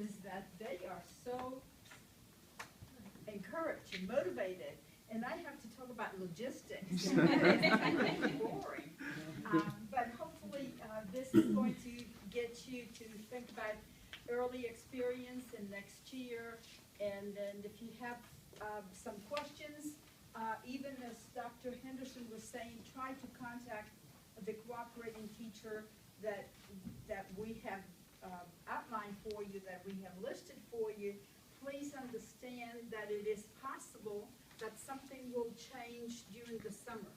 is that they are so encouraged and motivated. And I have to talk about logistics. And that is kind of boring. But hopefully this is going to get you to think about early experience in next year. And then if you have some questions, even as Dr. Henderson was saying, try to contact the cooperating teacher that we have outlined for you, that we have listed for you. Please understand that it is possible that something will change during the summer.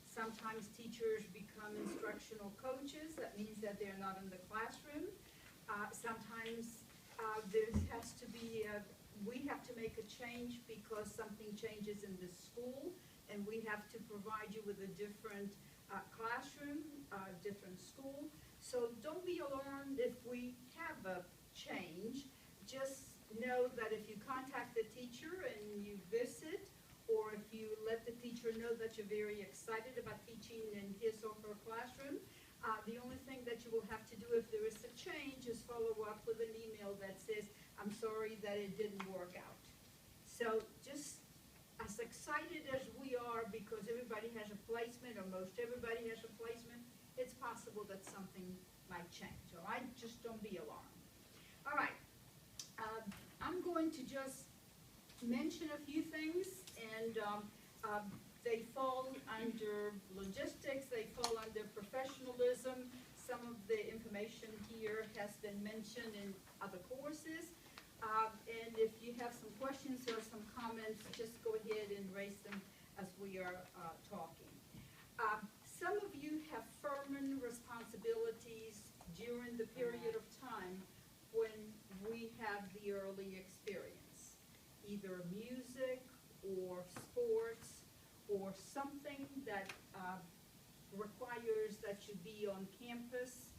Sometimes teachers become instructional coaches. That means that they're not in the classroom. Sometimes there has to be we have to make a change because something changes in the school, and we have to provide you with a different classroom, different school. So don't be alarmed if we have a change. Just know that if you contact the teacher and you visit, or if you let the teacher know that you're very excited about teaching in his or her classroom, the only thing that you will have to do if there is a change is follow up with an email that says, I'm sorry that it didn't work out. So just as excited as we are because everybody has a placement, or most everybody has a placement, it's possible that something might change, all right? Just don't be alarmed. All right, I'm going to just mention a few things, and they fall under logistics, they fall under professionalism. Some of the information here has been mentioned in other courses. And if you have some questions or some comments, just go ahead and raise them as we are talking. Some of you have Furman responsibilities during the period of time when we have the early experience, either music or sports or something that requires that you be on campus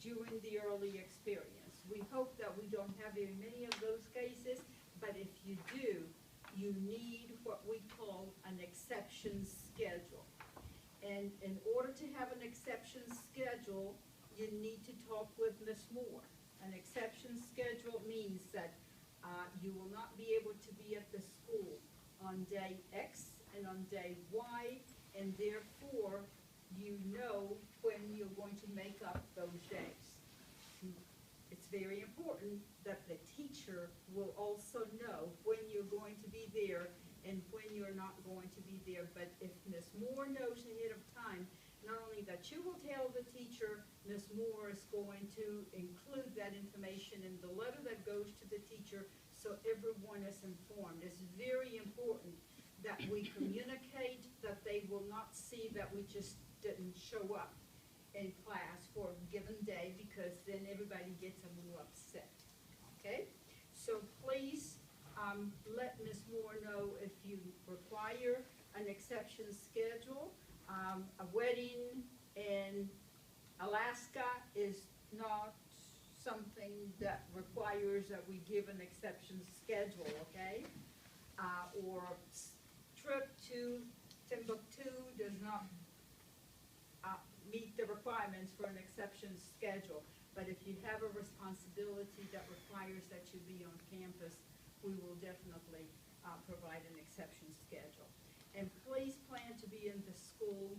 during the early experience. We hope that we don't have very many of those cases, but if you do, you need what we call an exception schedule. And in order to have an exception schedule, you need to talk with Ms. Moore. An exception schedule means that you will not be able to be at the school on day X and on day Y, and therefore you know when you're going to make up those days. It's very important that the teacher will also know when you're going to be there and when you're not going to be there. But if Ms. Moore knows ahead of time, not only that you will tell the teacher, Ms. Moore is going to include that information in the letter that goes to the teacher so everyone is informed. It's very important that we communicate, that they will not see that we just didn't show up in class for a given day, because then everybody gets a little upset, okay? So please let Ms. Moore know if you require an exception schedule. A wedding in Alaska is not something that requires that we give an exception schedule, okay? Or a trip to Timbuktu does not meet the requirements for an exception schedule. But if you have a responsibility that requires that you be on campus, we will definitely provide an exception schedule. And please plan to be in the school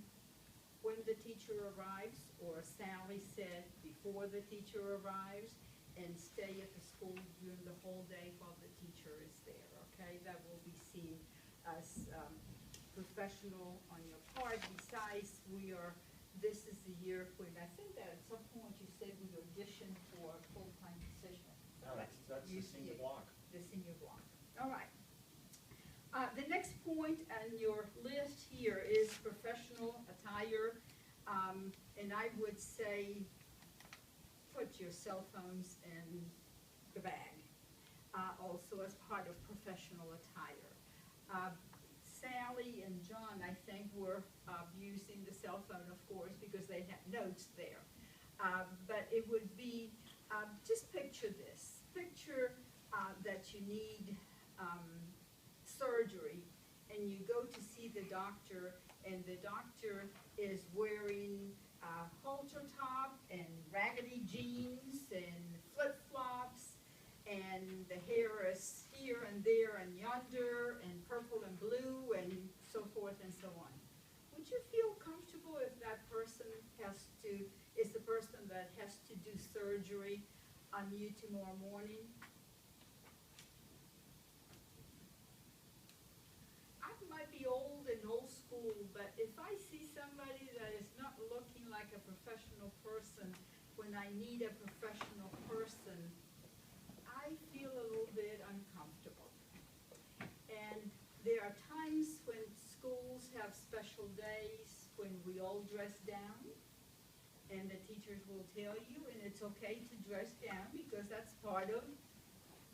when the teacher arrives, or Sally said before the teacher arrives, and stay at the school during the whole day while the teacher is there, okay? That will be seen as professional on your part. Besides, this is the year when I think that at some point you said we auditioned for a full-time position. No, that's the senior block. The senior block. All right. The next point on your list here is professional attire. And I would say put your cell phones in the bag, also as part of professional attire. Sally and John, I think, were using the cell phone, of course, because they had notes there. But it would be, just picture this. Picture that you need surgery, and you go to see the doctor, and the doctor is wearing a halter top and raggedy jeans and flip-flops, and and the hair is here and there and yonder, and purple and blue, and so forth and so on. Would you feel comfortable if that person is the person that has to do surgery on you tomorrow morning? I might be old and old school, but if I see somebody that is not looking like a professional person when I need a professional person, I feel a little bit uncomfortable. And there are times when schools have special days when we all dress down, and the teachers will tell you, and it's okay to dress down because that's part of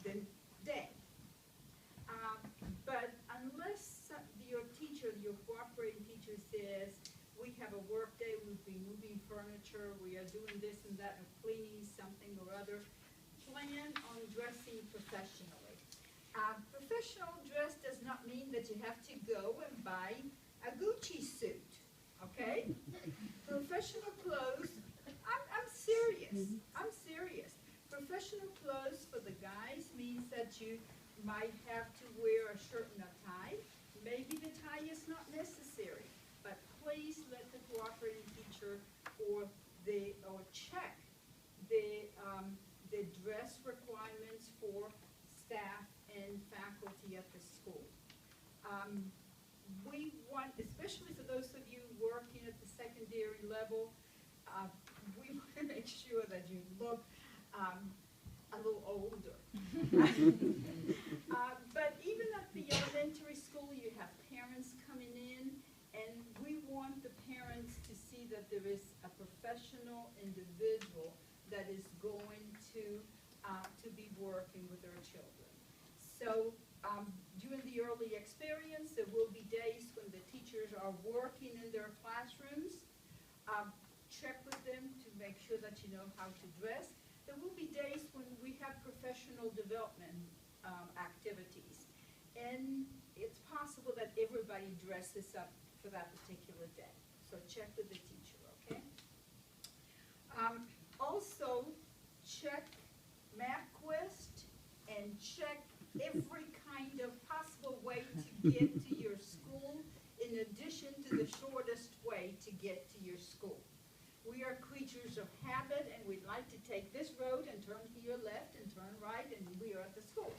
the day. But unless your teacher, your cooperating teacher says, we have a work day, we'll be moving furniture, we are doing this and that, and cleaning something or other, plan on dressing professionally. Professional dress does not mean that you have to go and buy a Gucci suit, okay? Professional clothes, I'm serious, I'm serious. Professional clothes for the guys means that you might have to wear a shirt and a tie. Maybe the tie is not necessary, but please let the cooperating teacher or check the dress requirements for staff and faculty at the school. We want, especially for those of you working at the secondary level, we want to make sure that you look a little older. But even at the elementary school, you have parents coming in, and we want the parents to see that there is a professional individual that is going to be working with their children. So during the early experience, there will be days when the teachers are working in their classrooms. Check with them to make sure that you know how to dress. There will be days when we have professional development activities. And it's possible that everybody dresses up for that particular day. So check with the teacher, okay? Also, check MapQuest and check every kind of possible way to get to your school in addition to the shortest way to get to your school. We are creatures of habit, and we'd like to take this road and turn to your left and turn right, and we are at the school.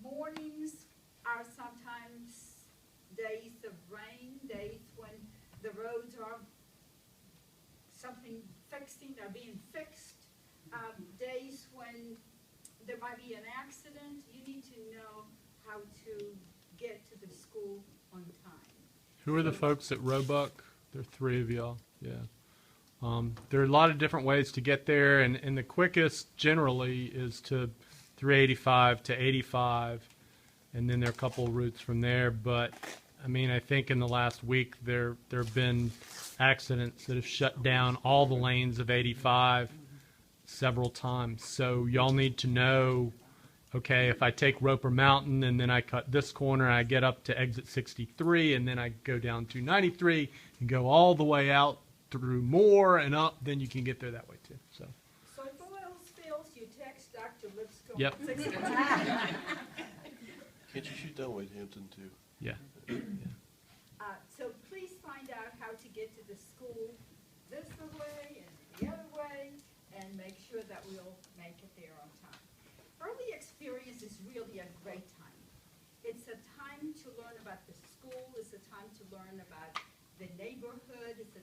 Mornings are sometimes days of rain, days when the roads are being fixed, days when there might be an accident. You need to know how to get to the school on time. Who are the folks at Roebuck? There are 3 of y'all, yeah. There are a lot of different ways to get there, and the quickest generally is to 385 to 85, and then there are a couple of routes from there. But I mean, I think in the last week there have been accidents that have shut down all the lanes of 85 several times. So y'all need to know, okay, if I take Roper Mountain and then I cut this corner, I get up to exit 63, and then I go down to 93 and go all the way out through Moore and up, then you can get there that way too. So if all else fails, you text Dr. Lipscomb. Yep. Can't you shoot down Hampton too? yeah. So please find out how to get to the school this way and the other way, and make sure that we'll make it there on time. Early experience is really a great time. It's a time to learn about the school. It's a time to learn about the neighborhood. It's a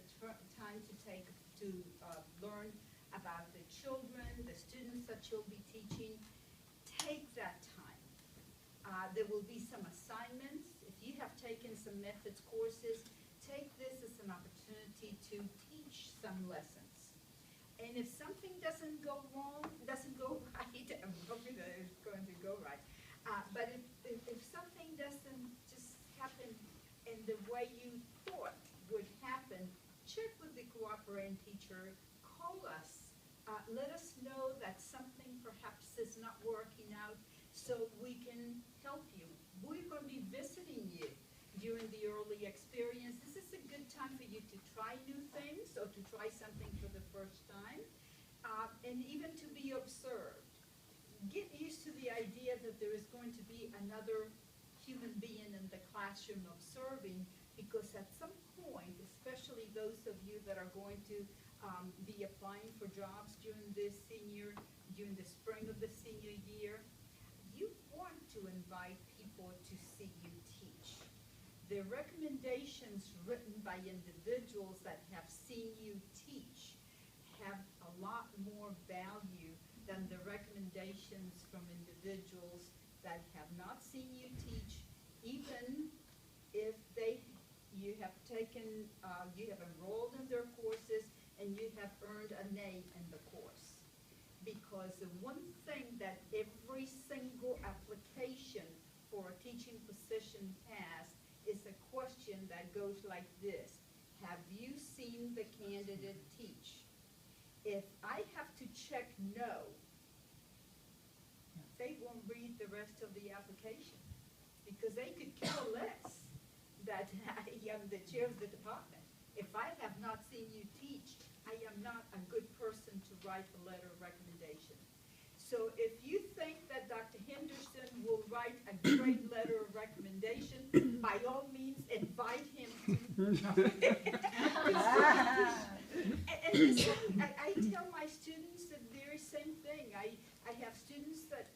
time to learn about the children, the students that you'll be teaching. Take that time. There will be some assignments. If you have taken some methods courses, take this as an opportunity to teach some lessons. And if something doesn't go right, I'm hoping that it's going to go right. But if something doesn't just happen in the way you thought would happen, check with the cooperating teacher, call us, let us know that something perhaps is not working out so we can help you. We're going to be visiting you during the early experience. This is a good time for you to try new things or to try something for the first time, and even to be observed. get used to the idea that there is going to be another human being in the classroom observing, because at some point, especially those of you that are going to be applying for jobs during the spring of the senior year, you want to invite people to see you teach. The recommendations written by individuals that have seen you teach have a lot more value than the recommendations from individuals that have not seen you teach, even if you have enrolled in their courses and you have earned an A in the course. Because the one thing that every single application for a teaching position has is a question that goes like this: have you seen the candidate teach? If I have to check no, they won't read the rest of the application, because they could care less that I am the chair of the department. If I have not seen you teach, I am not a good person to write a letter of recommendation. So if you think that Dr. Henderson will write a great letter of recommendation, by all means invite him to. And I tell my students the very same thing. I have students that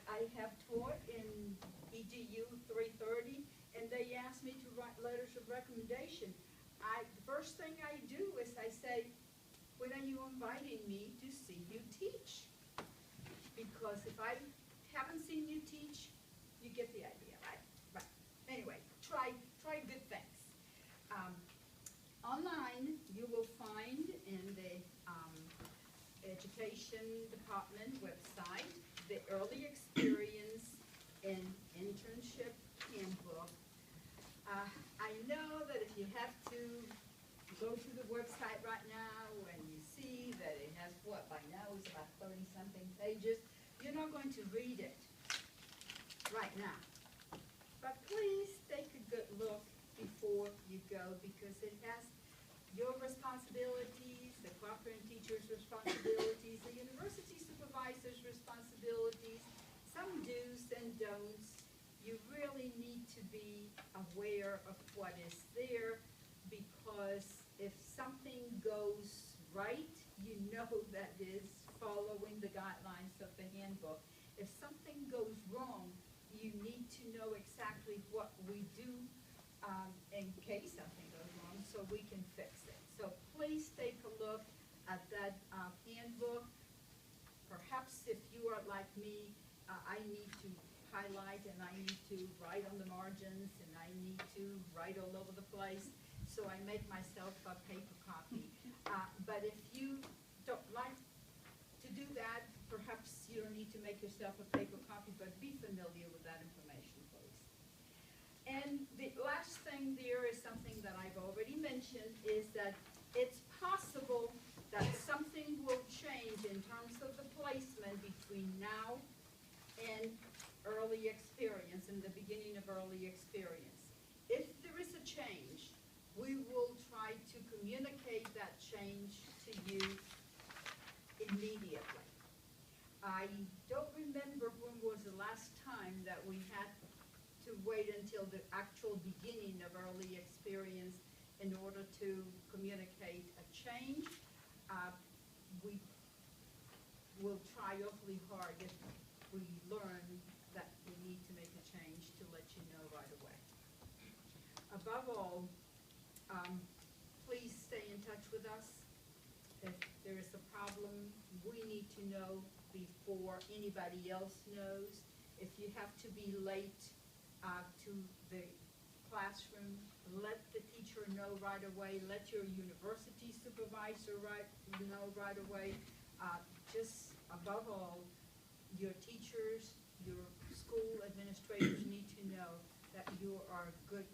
I have taught in EDU 330, and they ask me to write letters of recommendation. The first thing I do is I say, when are you inviting me to see you teach? Because if I haven't seen you teach, you get the idea, right? Right. Anyway, try good things. Online, you will find in the Education Department website the Early Experience and Internship Handbook. I know that if you have to go to the website right now and you see that it has, what, by now it's about 30-something pages, you're not going to read it right now. But please take a good look before you go, because it has your responsibilities, the cooperating teacher's responsibilities, the university supervisor's responsibilities, some do's and don'ts. You really need to be aware of what is there, because if something goes right, you know that is following the guidelines of the handbook. If something goes wrong, you need to know exactly what we do in case something goes wrong, so we can fix it. So please take a look at that handbook. Perhaps if you are like me, I need to highlight and I need to write on the margins and I need to write all over the place, so I make myself a paper copy. But if you don't like to do that, perhaps you don't need to make yourself a paper copy, but be familiar with that information, please. And the last thing there is something that I've already mentioned, is that it's possible that something will change in terms of the placement between now and early experience, in the beginning of early experience. If there is a change, we will try to communicate that change to you immediately. I don't remember when was the last time that we had to wait until the actual beginning of early experience in order to communicate a change. We will try awfully hard if we learn that we need to make a change to let you know right away. Above all, please stay in touch with us. If there is a problem, we need to know before anybody else knows. If you have to be late to the classroom, let the teacher know right away. Let your university supervisor know right away. Just above all, your teachers, your school administrators need to know that you are a good